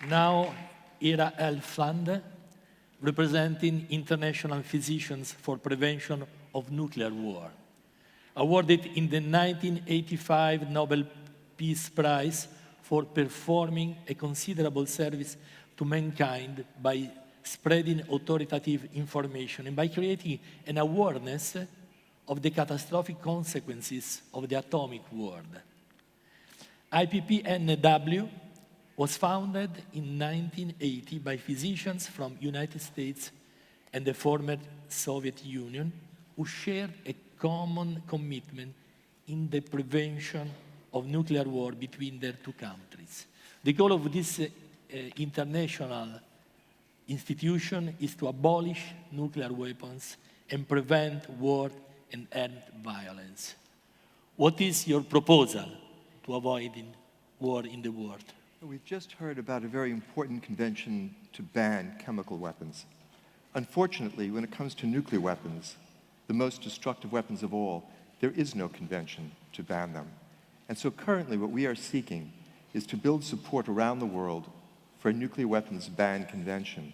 Now, Ira Helfand, representing International Physicians for Prevention of Nuclear War, awarded in the 1985 Nobel Peace Prize for performing a considerable service to mankind by spreading authoritative information and by creating an awareness of the catastrophic consequences of the atomic world. IPPNW was founded in 1980 by physicians from United States and the former Soviet Union who shared a common commitment in the prevention of nuclear war between their two countries. The goal of this international institution is to abolish nuclear weapons and prevent war and end violence. What is your proposal to avoiding war in the world? We've just heard about a very important convention to ban chemical weapons. Unfortunately, when it comes to nuclear weapons, the most destructive weapons of all, there is no convention to ban them. And so currently what we are seeking is to build support around the world for a nuclear weapons ban convention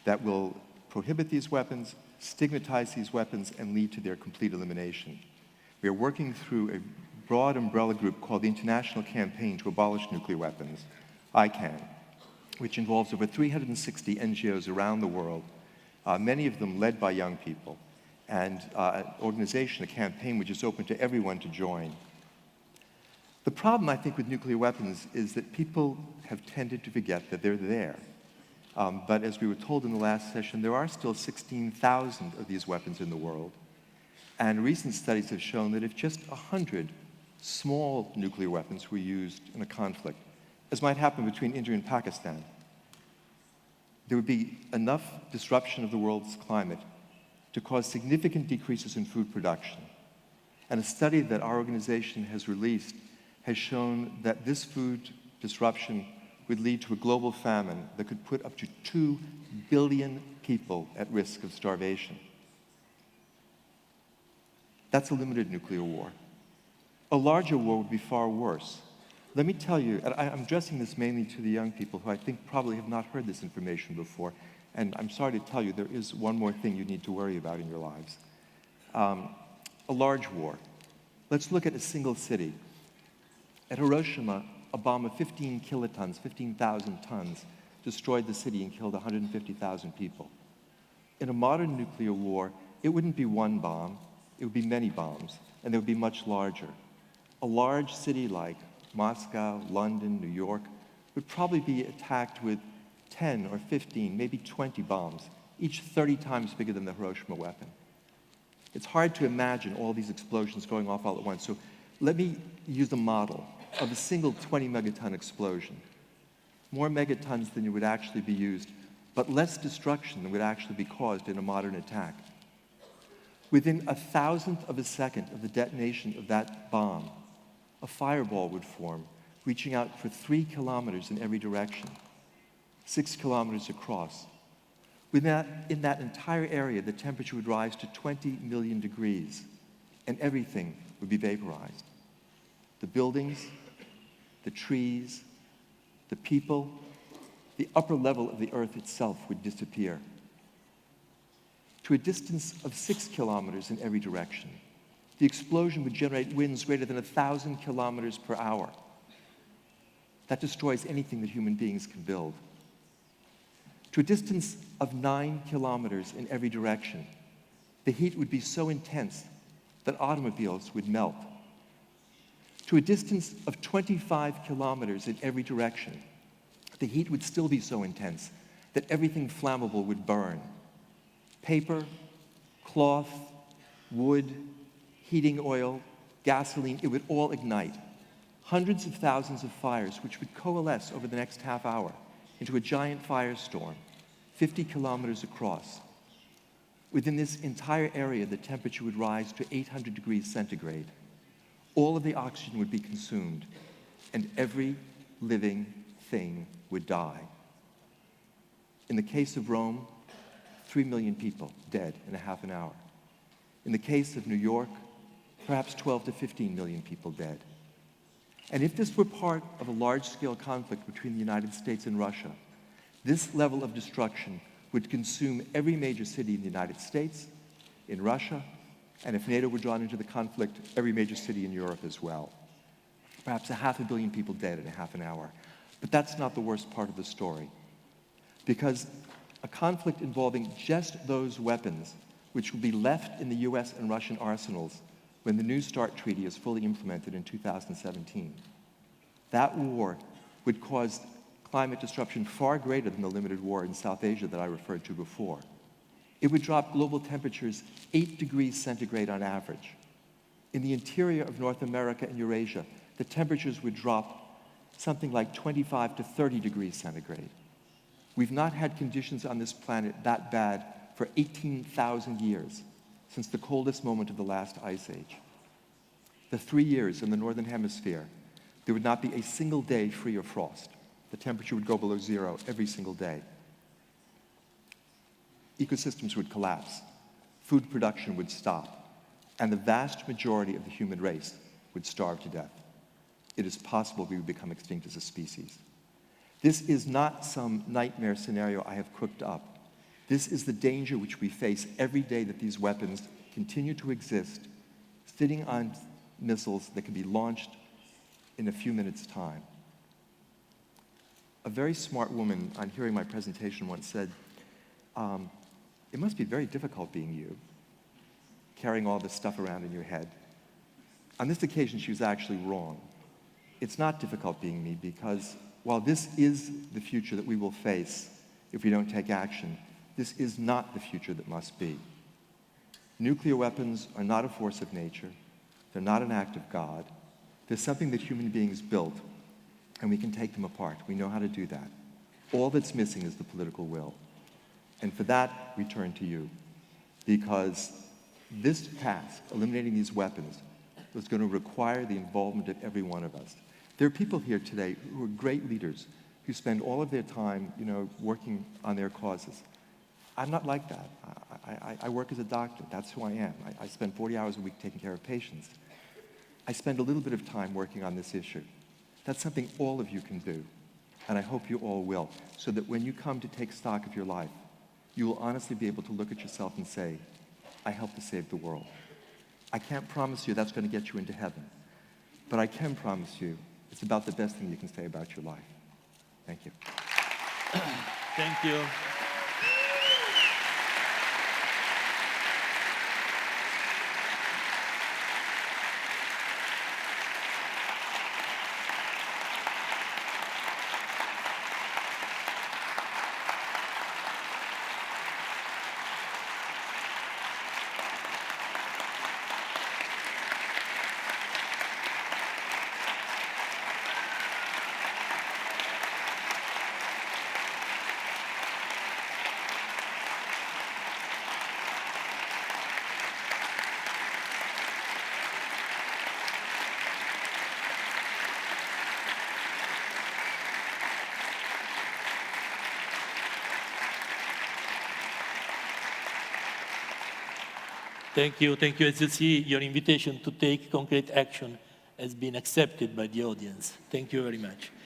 that will prohibit these weapons, stigmatize these weapons, and lead to their complete elimination. We are working through a broad umbrella group called the International Campaign to Abolish Nuclear Weapons, ICAN, which involves over 360 NGOs around the world, many of them led by young people, and an organization, a campaign which is open to everyone to join. The problem, I think, with nuclear weapons is that people have tended to forget that they're there. But as we were told in the last session, there are still 16,000 of these weapons in the world. And recent studies have shown that if just 100 small nuclear weapons were used in a conflict, as might happen between India and Pakistan, there would be enough disruption of the world's climate to cause significant decreases in food production. And a study that our organization has released has shown that this food disruption would lead to a global famine that could put up to 2 billion people at risk of starvation. That's a limited nuclear war. A larger war would be far worse. Let me tell you, and I'm addressing this mainly to the young people who I think probably have not heard this information before, and I'm sorry to tell you, there is one more thing you need to worry about in your lives. A large war. Let's look at a single city. At Hiroshima, a bomb of 15 kilotons, 15,000 tons, destroyed the city and killed 150,000 people. In a modern nuclear war, it wouldn't be one bomb, it would be many bombs, and they would be much larger. A large city like Moscow, London, New York would probably be attacked with 10 or 15, maybe 20 bombs, each 30 times bigger than the Hiroshima weapon. It's hard to imagine all these explosions going off all at once, so let me use a model of a single 20 megaton explosion. More megatons than would actually be used, but less destruction than would actually be caused in a modern attack. Within 1,000th of a second of the detonation of that bomb, a fireball would form, reaching out for 3 kilometers in every direction, 6 kilometers across. In that entire area, the temperature would rise to 20 million degrees, and everything would be vaporized. The buildings, the trees, the people, the upper level of the earth itself would disappear. To a distance of 6 kilometers in every direction, the explosion would generate winds greater than 1,000 kilometers per hour. That destroys anything that human beings can build. To a distance of 9 kilometers in every direction, the heat would be so intense that automobiles would melt. To a distance of 25 kilometers in every direction, the heat would still be so intense that everything flammable would burn. Paper, cloth, wood, heating oil, gasoline, it would all ignite. Hundreds of thousands of fires which would coalesce over the next half hour into a giant firestorm, 50 kilometers across. Within this entire area, the temperature would rise to 800 degrees centigrade. All of the oxygen would be consumed, and every living thing would die. In the case of Rome, 3 million people dead in a half an hour. In the case of New York, perhaps 12 to 15 million people dead. And if this were part of a large-scale conflict between the United States and Russia, this level of destruction would consume every major city in the United States, in Russia, and if NATO were drawn into the conflict, every major city in Europe as well. Perhaps 500 million people dead in a half an hour. But that's not the worst part of the story. Because a conflict involving just those weapons, which will be left in the US and Russian arsenals when the New START Treaty is fully implemented in 2017, that war would cause climate disruption far greater than the limited war in South Asia that I referred to before. It would drop global temperatures 8 degrees centigrade on average. In the interior of North America and Eurasia, the temperatures would drop something like 25 to 30 degrees centigrade. We've not had conditions on this planet that bad for 18,000 years, since the coldest moment of the last ice age. The 3 years in the Northern Hemisphere, there would not be a single day free of frost. The temperature would go below zero every single day. Ecosystems would collapse, food production would stop, and the vast majority of the human race would starve to death. It is possible we would become extinct as a species. This is not some nightmare scenario I have cooked up. This is the danger which we face every day that these weapons continue to exist, sitting on missiles that can be launched in a few minutes' time. A very smart woman, on hearing my presentation, once said, it must be very difficult being you, carrying all this stuff around in your head. On this occasion, she was actually wrong. It's not difficult being me because while this is the future that we will face if we don't take action, this is not the future that must be. Nuclear weapons are not a force of nature. They're not an act of God. They're something that human beings built, and we can take them apart. We know how to do that. All that's missing is the political will. And for that, we turn to you, because this task, eliminating these weapons, was going to require the involvement of every one of us. There are people here today who are great leaders, who spend all of their time, working on their causes. I'm not like that. I work as a doctor. That's who I am. I spend 40 hours a week taking care of patients. I spend a little bit of time working on this issue. That's something all of you can do, and I hope you all will, so that when you come to take stock of your life, you will honestly be able to look at yourself and say, I helped to save the world. I can't promise you that's going to get you into heaven, but I can promise you it's about the best thing you can say about your life. Thank you. Thank you. Thank you. Thank you. As you see, your invitation to take concrete action has been accepted by the audience. Thank you very much.